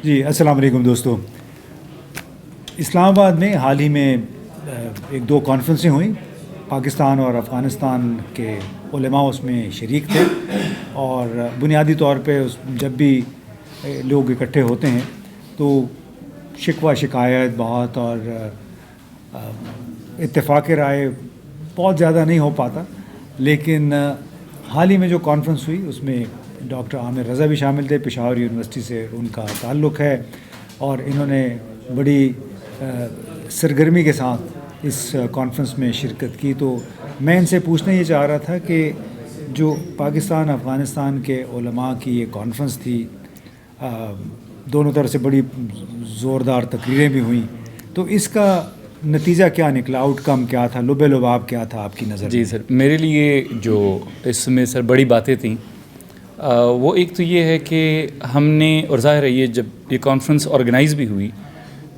جی السلام علیکم دوستو. اسلام آباد میں حال ہی میں ایک دو کانفرنسیں ہوئیں. پاکستان اور افغانستان کے علماء اس میں شریک تھے اور بنیادی طور پہ جب بھی لوگ اکٹھے ہوتے ہیں تو شکوہ شکایت بہت اور اتفاق رائے بہت زیادہ نہیں ہو پاتا. لیکن حال ہی میں جو کانفرنس ہوئی اس میں ڈاکٹر عامر رضا بھی شامل تھے. پشاور یونیورسٹی سے ان کا تعلق ہے اور انہوں نے بڑی سرگرمی کے ساتھ اس کانفرنس میں شرکت کی. تو میں ان سے پوچھنا یہ چاہ رہا تھا کہ جو پاکستان افغانستان کے علماء کی یہ کانفرنس تھی، دونوں طرف سے بڑی زوردار تقریریں بھی ہوئیں، تو اس کا نتیجہ کیا نکلا، آؤٹ کم کیا تھا، لب لباب کیا تھا آپ کی نظر میں؟ جی سر، میرے لیے جو اس میں سر بڑی باتیں تھیں وہ ایک تو یہ ہے کہ ہم نے، اور ظاہر ہے یہ جب یہ کانفرنس آرگنائز بھی ہوئی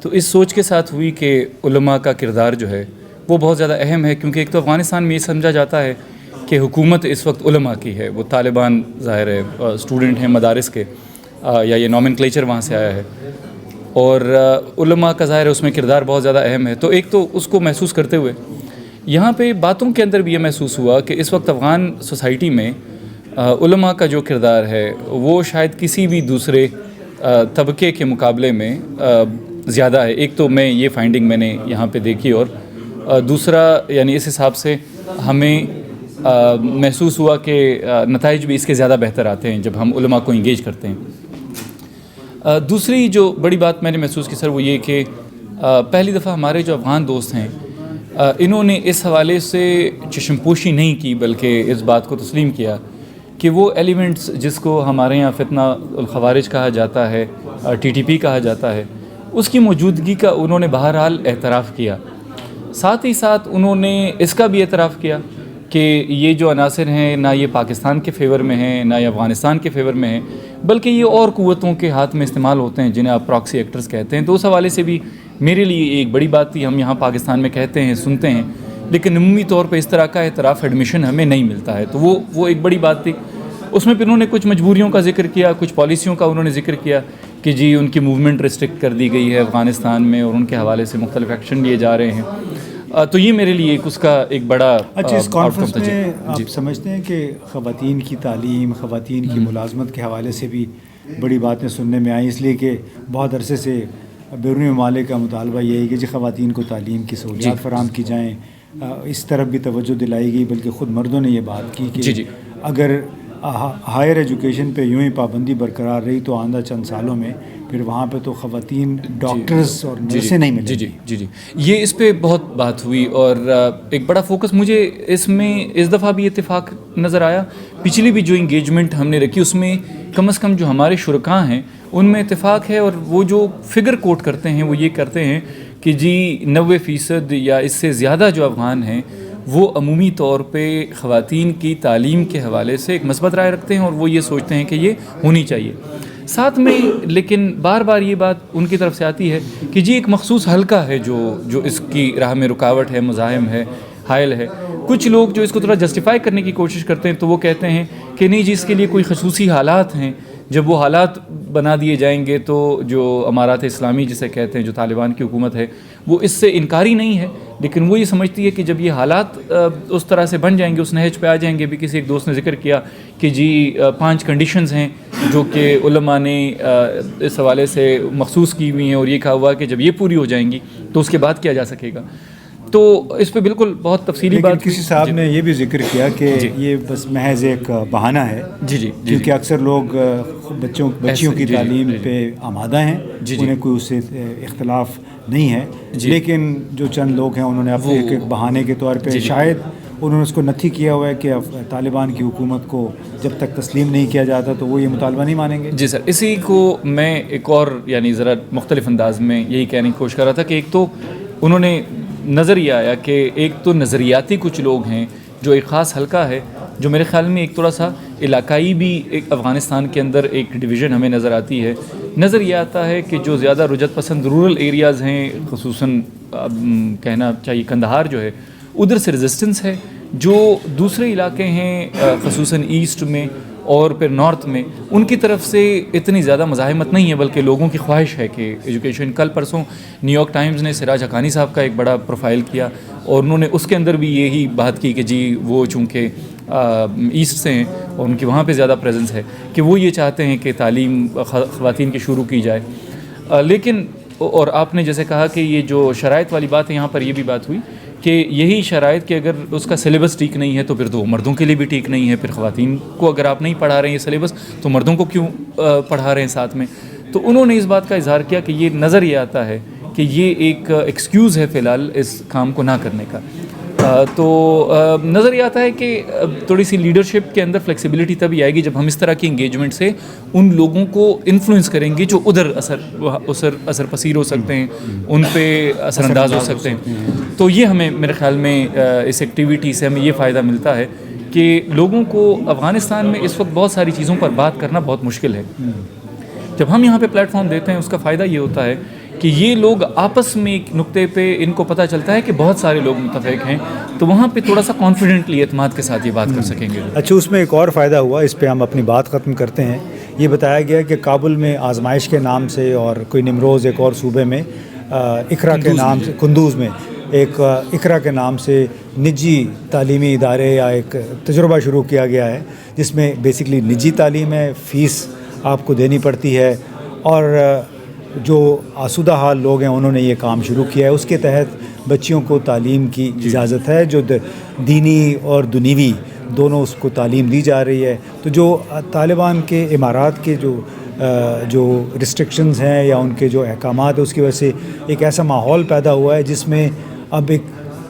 تو اس سوچ کے ساتھ ہوئی کہ علماء کا کردار جو ہے وہ بہت زیادہ اہم ہے، کیونکہ ایک تو افغانستان میں یہ سمجھا جاتا ہے کہ حکومت اس وقت علماء کی ہے. وہ طالبان ظاہر ہے اسٹوڈنٹ ہیں مدارس کے، یا یہ نومنکلیچر وہاں سے آیا ہے، اور علماء کا ظاہر ہے اس میں کردار بہت زیادہ اہم ہے. تو ایک تو اس کو محسوس کرتے ہوئے یہاں پہ باتوں کے اندر بھی یہ محسوس ہوا کہ اس وقت افغان سوسائٹی میں علماء کا جو کردار ہے وہ شاید کسی بھی دوسرے طبقے کے مقابلے میں زیادہ ہے. ایک تو یہ فائنڈنگ میں نے یہاں پہ دیکھی، اور دوسرا یعنی اس حساب سے ہمیں محسوس ہوا کہ نتائج بھی اس کے زیادہ بہتر آتے ہیں جب ہم علماء کو انگیج کرتے ہیں. دوسری جو بڑی بات میں نے محسوس کی سر وہ یہ کہ پہلی دفعہ ہمارے جو افغان دوست ہیں انہوں نے اس حوالے سے چشم پوشی نہیں کی، بلکہ اس بات کو تسلیم کیا کہ وہ ایلیمنٹس جس کو ہمارے یہاں فتنہ الخوارج کہا جاتا ہے، TTP کہا جاتا ہے، اس کی موجودگی کا انہوں نے بہرحال اعتراف کیا. ساتھ ہی ساتھ انہوں نے اس کا بھی اعتراف کیا کہ یہ جو عناصر ہیں نہ یہ پاکستان کے فیور میں ہیں نہ یہ افغانستان کے فیور میں ہیں، بلکہ یہ اور قوتوں کے ہاتھ میں استعمال ہوتے ہیں جنہیں آپ پراکسی ایکٹرز کہتے ہیں. تو اس حوالے سے بھی میرے لیے ایک بڑی بات تھی. ہم یہاں پاکستان میں کہتے ہیں، سنتے ہیں، لیکن عمومی طور پہ اس طرح کا اعتراف ایڈمیشن ہمیں نہیں ملتا ہے. تو وہ ایک بڑی بات تھی. اس میں پھر انہوں نے کچھ مجبوریوں کا ذکر کیا، کچھ پالیسیوں کا انہوں نے ذکر کیا کہ جی ان کی موومنٹ ریسٹرکٹ کر دی گئی ہے افغانستان میں اور ان کے حوالے سے مختلف ایکشن لیے جا رہے ہیں. تو یہ میرے لیے اس کا ایک بڑا اچھا، اس کانفرنس میں آپ سمجھتے ہیں کہ خواتین کی تعلیم، خواتین کی ملازمت کے حوالے سے بھی بڑی باتیں سننے میں آئیں؟ اس لیے کہ بہت عرصے سے بیرونی ممالک کا مطالبہ یہ ہے کہ خواتین کو تعلیم کی سہولیات فراہم کی جائیں. اس طرف بھی توجہ دلائی گئی، بلکہ خود مردوں نے یہ بات کی کہ اگر ہائر ایجوکیشن پہ یوں ہی پابندی برقرار رہی تو آئندہ چند سالوں میں پھر وہاں پہ تو خواتین ڈاکٹرز اور نرسیں نہیں ملیں. جی یہ اس پہ بہت بات ہوئی، اور ایک بڑا فوکس مجھے اس میں اس دفعہ بھی اتفاق نظر آیا. پچھلی بھی جو انگیجمنٹ ہم نے رکھی اس میں کم از کم جو ہمارے شرکاء ہیں ان میں اتفاق ہے، اور وہ جو فگر کوٹ کرتے ہیں وہ یہ کرتے ہیں کہ جی 90% یا اس سے زیادہ جو افغان ہیں وہ عمومی طور پہ خواتین کی تعلیم کے حوالے سے ایک مثبت رائے رکھتے ہیں، اور وہ یہ سوچتے ہیں کہ یہ ہونی چاہیے. ساتھ میں لیکن بار بار یہ بات ان کی طرف سے آتی ہے کہ جی ایک مخصوص حلقہ ہے جو اس کی راہ میں رکاوٹ ہے، مزاحم ہے، حائل ہے. کچھ لوگ جو اس کو تھوڑا جسٹیفائی کرنے کی کوشش کرتے ہیں تو وہ کہتے ہیں کہ نہیں جی اس کے لیے کوئی خصوصی حالات ہیں، جب وہ حالات بنا دیے جائیں گے تو جو امارات اسلامی جسے کہتے ہیں، جو طالبان کی حکومت ہے، وہ اس سے انکاری نہیں ہے، لیکن وہ یہ سمجھتی ہے کہ جب یہ حالات اس طرح سے بن جائیں گے، اس نہج پہ آ جائیں گے. بھی کسی ایک دوست نے ذکر کیا کہ جی 5 کنڈیشنز ہیں جو کہ علماء نے اس حوالے سے مخصوص کی ہوئی ہیں، اور یہ کہا ہوا کہ جب یہ پوری ہو جائیں گی تو اس کے بعد کیا جا سکے گا. تو اس پہ بالکل بہت تفصیلی بات. کسی صاحب نے یہ بھی ذکر کیا کہ یہ بس محض ایک بہانہ ہے، کیونکہ اکثر لوگ بچیوں کی تعلیم پہ آمادہ ہیں، انہیں کوئی اس سے اختلاف نہیں ہے، لیکن جو چند لوگ ہیں انہوں نے اپنے ایک بہانے کے طور پہ شاید انہوں نے اس کو نتھی کیا ہوا ہے کہ طالبان کی حکومت کو جب تک تسلیم نہیں کیا جاتا تو وہ یہ مطالبہ نہیں مانیں گے. جی سر، اسی کو میں ایک اور یعنی ذرا مختلف انداز میں یہی کہنے کی کوشش کر رہا تھا کہ ایک تو انہوں نے نظر یہ آیا کہ ایک تو نظریاتی کچھ لوگ ہیں جو ایک خاص حلقہ ہے، جو میرے خیال میں ایک تھوڑا سا علاقائی بھی ایک افغانستان کے اندر ایک ڈویژن ہمیں نظر آتی ہے. نظر یہ آتا ہے کہ جو زیادہ رجعت پسند رورل ایریاز ہیں، خصوصاً کہنا چاہیے کندہار جو ہے، ادھر سے ریزسٹنس ہے. جو دوسرے علاقے ہیں خصوصاً ایسٹ میں اور پھر نارتھ میں ان کی طرف سے اتنی زیادہ مزاحمت نہیں ہے، بلکہ لوگوں کی خواہش ہے کہ ایجوکیشن. کل پرسوں نیو یارک ٹائمز نے سراج حقانی صاحب کا ایک بڑا پروفائل کیا اور انہوں نے اس کے اندر بھی یہی بات کی کہ جی وہ چونکہ ایسٹ سے ہیں اور ان کی وہاں پہ زیادہ پریزنس ہے کہ وہ یہ چاہتے ہیں کہ تعلیم خواتین کی شروع کی جائے. لیکن اور آپ نے جیسے کہا کہ یہ جو شرائط والی بات ہے، یہاں پر یہ بھی بات ہوئی کہ یہی شرائط کہ اگر اس کا سلیبس ٹھیک نہیں ہے تو پھر تو مردوں کے لیے بھی ٹھیک نہیں ہے. پھر خواتین کو اگر آپ نہیں پڑھا رہے ہیں یہ سلیبس تو مردوں کو کیوں پڑھا رہے ہیں ساتھ میں. تو انہوں نے اس بات کا اظہار کیا کہ یہ نظر یہ آتا ہے کہ یہ ایک ایکسکیوز ہے فی الحال اس کام کو نہ کرنے کا. تو نظر یہ آتا ہے کہ تھوڑی سی لیڈرشپ کے اندر فلیکسیبلٹی تبھی آئے گی جب ہم اس طرح کی انگیجمنٹ سے ان لوگوں کو انفلوئنس کریں گے جو ادھر اثر پذیر ہو سکتے ہیں، ان پہ اثر انداز ہو سکتے ہیں. تو یہ ہمیں میرے خیال میں اس ایکٹیویٹی سے ہمیں یہ فائدہ ملتا ہے کہ لوگوں کو افغانستان میں اس وقت بہت ساری چیزوں پر بات کرنا بہت مشکل ہے. جب ہم یہاں پہ پلیٹ فارم دیتے ہیں اس کا فائدہ یہ ہوتا ہے کہ یہ لوگ آپس میں ایک نقطے پہ ان کو پتہ چلتا ہے کہ بہت سارے لوگ متفق ہیں، تو وہاں پہ تھوڑا سا کانفیڈنٹلی اعتماد کے ساتھ یہ بات کر سکیں گے. اچھا، اس میں ایک اور فائدہ ہوا، اس پہ ہم اپنی بات ختم کرتے ہیں. یہ بتایا گیا کہ کابل میں آزمائش کے نام سے اور کوئی نمروز ایک اور صوبے میں اقرا کے نام سے، کندوز میں ایک اقرا کے نام سے نجی تعلیمی ادارے یا ایک تجربہ شروع کیا گیا ہے جس میں بیسکلی نجی تعلیم ہے، فیس آپ کو دینی پڑتی ہے، اور جو آسودہ حال لوگ ہیں انہوں نے یہ کام شروع کیا ہے. اس کے تحت بچیوں کو تعلیم کی اجازت ہے، جو دینی اور دنیوی دونوں اس کو تعلیم دی جا رہی ہے. تو جو طالبان کے امارات کے جو ریسٹرکشنز ہیں یا ان کے جو احکامات ہیں اس کی وجہ سے ایک ایسا ماحول پیدا ہوا ہے جس میں اب ایک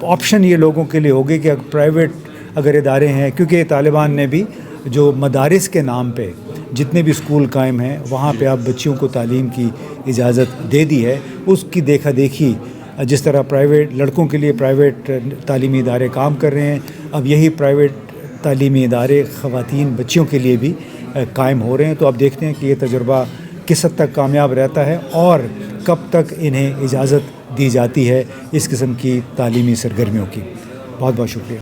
آپشن یہ لوگوں کے لیے ہوگی کہ پرائیویٹ اگر ادارے ہیں، کیونکہ طالبان نے بھی جو مدارس کے نام پہ جتنے بھی اسکول قائم ہیں وہاں پہ اب بچیوں کو تعلیم کی اجازت دے دی ہے. اس کی دیکھا دیکھی جس طرح پرائیویٹ لڑکوں کے لیے پرائیویٹ تعلیمی ادارے کام کر رہے ہیں، اب یہی پرائیویٹ تعلیمی ادارے خواتین بچیوں کے لیے بھی قائم ہو رہے ہیں. تو اب دیکھتے ہیں کہ یہ تجربہ کس حد تک کامیاب رہتا ہے اور کب تک انہیں اجازت دی جاتی ہے اس قسم کی تعلیمی سرگرمیوں کی. بہت بہت شکریہ.